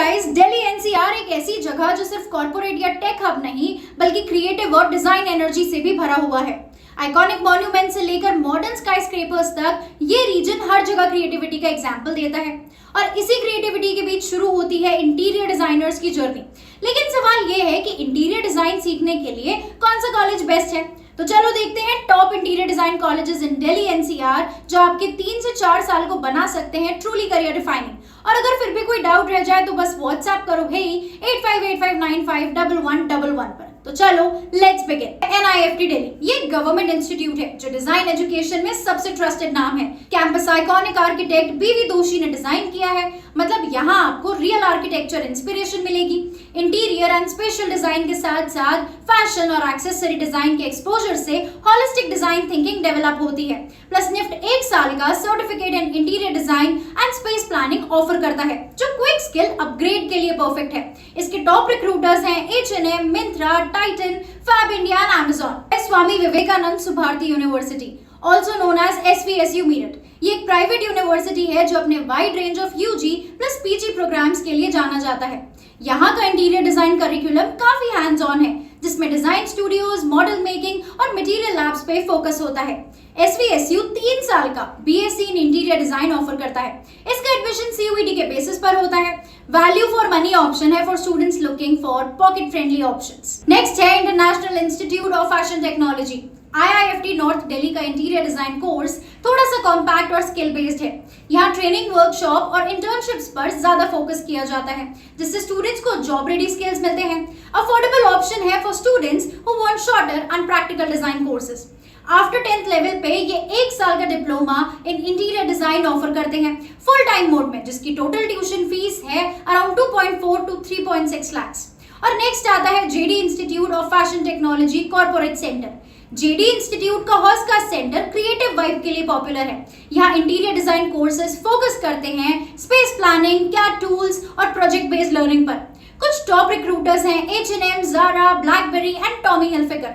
Guys, Delhi NCR एक ऐसी जगह जो सिर्फ कॉर्पोरेट या टेक हब नहीं बल्कि क्रिएटिव और डिजाइन एनर्जी से भी भरा हुआ है। आइकॉनिक मॉन्यूमेंट से लेकर मॉडर्न स्काईस्क्रेपर्स तक ये रीजन हर जगह क्रिएटिविटी का एग्जाम्पल देता है और इसी क्रिएटिविटी के बीच शुरू होती है इंटीरियर डिजाइनर्स की जर्नी। लेकिन सवाल ये है कि इंटीरियर डिजाइन सीखने के लिए कौन सा कॉलेज बेस्ट है। तो चलो देखते हैं top interior design colleges in Delhi NCR जो आपके 3 से 4 साल को बना सकते हैं ट्रूली करियर डिफाइनिंग। और अगर फिर भी कोई डाउट रह जाए तो बस व्हाट्सएप करो हे 8585951111 पर। तो चलो लेट्स बिगिन। एनआईएफटी दिल्ली ये गवर्नमेंट इंस्टीट्यूट है जो डिजाइन एजुकेशन में सबसे ट्रस्टेड नाम है। कैंपस आइकॉनिक आर्किटेक्ट बीवी दोषी ने डिजाइन किया है, मतलब यहाँ आपको रियल आर्किटेक्चर इंस्पिरेशन मिलेगी। इंटीरियर एंड स्पेशल डिजाइन के साथ साथ फैशन और एक्सेसरी डिजाइन के एक्सपोजर से हॉलिस्टिक डिजाइन थिंकिंग डेवलप होती है। प्लस निफ्ट 1 साल का certificate in interior design and space planning offer करता है जो क्विक स्किल अपग्रेड के लिए परफेक्ट है। इसके टॉप रिक्रूटर्स हैं H&M, Myntra, Titan, Fab India and Amazon. Swami Vivekanand Subharti university also known as SVSU Meerut ये एक प्राइवेट यूनिवर्सिटी है जो अपने wide range of UG plus PG programmes के लिए जाना जाता है। यहाँ का इंटीरियर डिजाइन करिकुलम काफी हैंड्स ऑन है जिसमें डिजाइन स्टूडियोज, मॉडल मेकिंग और मटेरियल लैब्स पे फोकस होता है। SVSU 3 साल का BSc in interior design offer करता है। इसका एडमिशन CUET के बेसिस पर होता है। वैल्यू फॉर मनी ऑप्शन है for students looking for pocket friendly options. Next है international institute of fashion technology. IIFT north Delhi का इंटीरियर डिजाइन कोर्स थोड़ा सा कॉम्पैक्ट और स्किल बेस्ड है। यहाँ ट्रेनिंग, वर्कशॉप और इंटर्नशिप्स पर ज्यादा फोकस किया जाता है जिससे स्टूडेंट्स को जॉब रेडी स्किल्स मिलते हैं। अफोर्डेबल ऑप्शन है for students who want shorter and practical design courses. After 10th level पे ये 1 साल का diploma in interior design offer करते हैं फुल टाइम मोड में, जिसकी टोटल ट्यूशन फीस है अराउंड 2.4 to 3.6 lakhs। और नेक्स्ट आता है JD institute of fashion technology corporate centre. JD institute का हॉस्का सेंटर क्रिएटिव वाइब के लिए पॉपुलर है। यहाँ इंटीरियर डिजाइन कोर्सेज फोकस करते हैं स्पेस प्लानिंग, CAD टूल्स और प्रोजेक्ट बेस्ड लर्निंग पर। कुछ टॉप रिक्रूटर्स हैं H&M, Zara, BlackBerry and Tommy Hilfiger.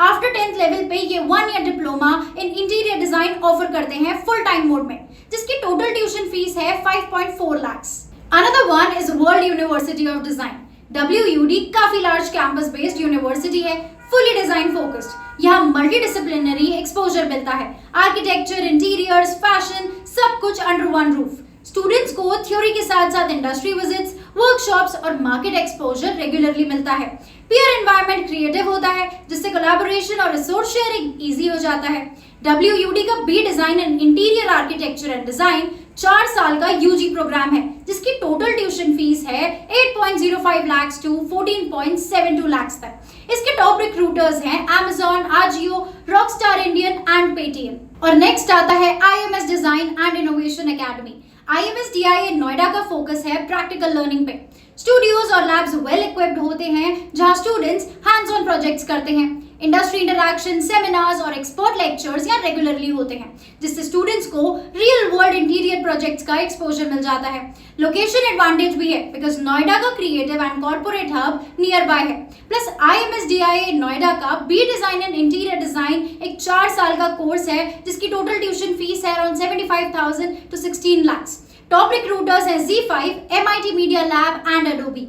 After 10th level पे ये 1 year diploma in interior design offer करते हैं फुल टाइम मोड में, जिसकी टोटल ट्यूशन फीस है 5.4 lakhs। Another one is World University of Design। WUD काफी large campus based university है, fully design focused. यहाँ मल्टी डिसिप्लिनरी एक्सपोजर मिलता है, आर्किटेक्चर, इंटीरियर्स, फैशन, सब कुछ अंडर वन रूफ। स्टूडेंट्स को थ्योरी के साथ साथ इंडस्ट्री विजिट्स, वर्कशॉप्स और मार्केट एक्सपोजर रेगुलरली मिलता है। पीयर एनवायरनमेंट क्रिएटिव होता है जिससे कोलैबोरेशन और रिसोर्स शेयरिंग इजी हो जाता है। WUD का B design and interior architecture and design 4 साल का UG प्रोग्राम है जिसकी टोटल ट्यूशन फीस है 8.05 lakhs to 14.72 lakhs तक। इसके टॉप रिक्रूटर्स हैं Amazon, Ajio, Rockstar Indian and Paytm। और नेक्स्ट आता है IMS design and innovation academy. IMS DIA Noida का फोकस है प्रैक्टिकल लर्निंग पे। स्टूडियोज और लैब्स वेल इक्विप्ड होते हैं जहां स्टूडेंट्स हैंड्स ऑन प्रोजेक्ट्स करते हैं। इंडस्ट्री इंटरैक्शन, सेमिनार्स और एक्सपर्ट लेक्चर्स यहाँ रेगुलरली होते हैं जिससे स्टूडेंट्स को रियल वर्ल्ड इंटीरियर प्रोजेक्ट्स का एक्सपोजर मिल जाता है। लोकेशन एडवांटेज भी है बिकॉज नोएडा का creative and corporate hub near by है। प्लस IMS DIA नोएडा का B design and interior design एक 4 साल का कोर्स है जिसकी टोटल ट्यूशन फीस है around 75,000 to 16 lakhs। Top recruiters हैं Z5, MIT media lab and Adobe।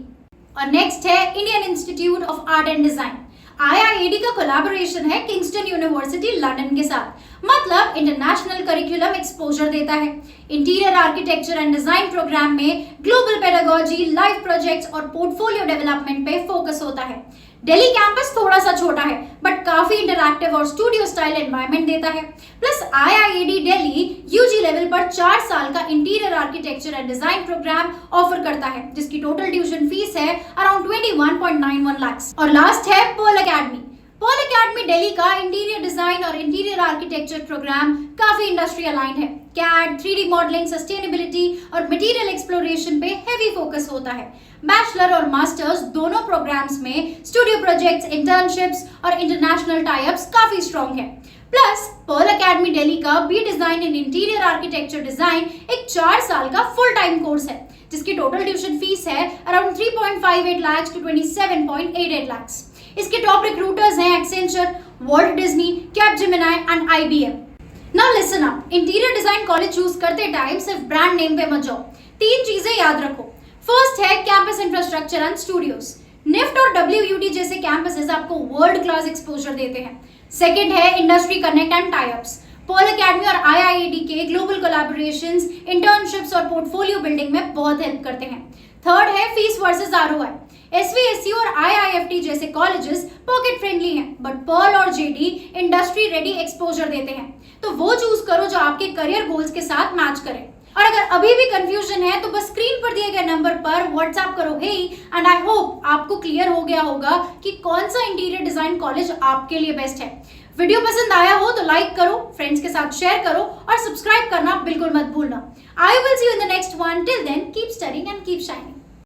और नेक्स्ट है Indian institute of art and design. IIAD का कोलैबोरेशन है किंगस्टन यूनिवर्सिटी लंदन के साथ, मतलब इंटरनेशनल करिकुलम एक्सपोजर देता है। Interior architecture and design programme में ग्लोबल पेडागोजी, लाइव प्रोजेक्ट्स और पोर्टफोलियो डेवलपमेंट पे फोकस होता है। दिल्ली कैंपस थोड़ा सा छोटा है बट काफी इंटरैक्टिव और स्टूडियो स्टाइल एनवायरनमेंट देता है। Plus IIAD Delhi UG level पर 4 साल का interior architecture and design programme offer करता है जिसकी टोटल ट्यूशन फीस है अराउंड 21.91 lakhs। और लास्ट है Pearl Academy. Pearl Academy Delhi का इंटीरियर डिजाइन और इंटीरियर आर्किटेक्चर प्रोग्राम काफी इंडस्ट्री अलाइंड है। CAD, 3D मॉडलिंग, सस्टेनेबिलिटी और मटेरियल एक्सप्लोरेशन पे हेवी फोकस होता है। बैचलर और मास्टर्स दोनों प्रोग्राम्स में स्टूडियो प्रोजेक्ट्स, इंटर्नशिप्स और इंटरनेशनल टाई-अप्स काफी स्ट्रॉन्ग है। प्लस पर्ल अकेडमी दिल्ली का B design in interior architecture design एक 4 साल का फुल टाइम कोर्स है जिसकी टोटल ट्यूशन फीस है अराउंड 3.58 lakhs to 27.88 lakhs। इसके टॉप रिक्रूटर्स हैं Accenture, Walt Disney, Capgemini and IBM। Now listen up, interior design college choose करते time सिर्फ ब्रांड नेम पे मत जाओ। 3 चीजें याद रखो। फर्स्ट है campus infrastructure and studios. NIFT और WUT जैसे कैंपसेस आपको वर्ल्ड क्लास एक्सपोजर देते हैं। सेकंड है industry connect and tie ups. Paul academy और IIED के ग्लोबल कोलैबोरेशंस, इंटर्नशिप्स और पोर्टफोलियो बिल्डिंग में बहुत हेल्प करते हैं। थर्ड है फीस वर्सेस ROI। SVSU और IIFT जैसे कॉलेजेस पॉकेट फ्रेंडली हैं, बट पर्ल और JD इंडस्ट्री रेडी एक्सपोजर देते हैं। तो वो चूज करो जो आपके करियर गोल्स के साथ मैच करे। और अगर अभी भी कंफ्यूजन है तो बस स्क्रीन पर दिए गए नंबर पर व्हाट्सएप करो हे, एंड आई होप आपको क्लियर हो गया होगा कि कौन सा इंटीरियर डिजाइन कॉलेज आपके लिए बेस्ट है। वीडियो पसंद आया हो तो लाइक करो, फ्रेंड्स के साथ शेयर करो और सब्सक्राइब करना बिल्कुल मत भूलना। I will see you in the next one. Till then keep studying and keep shining.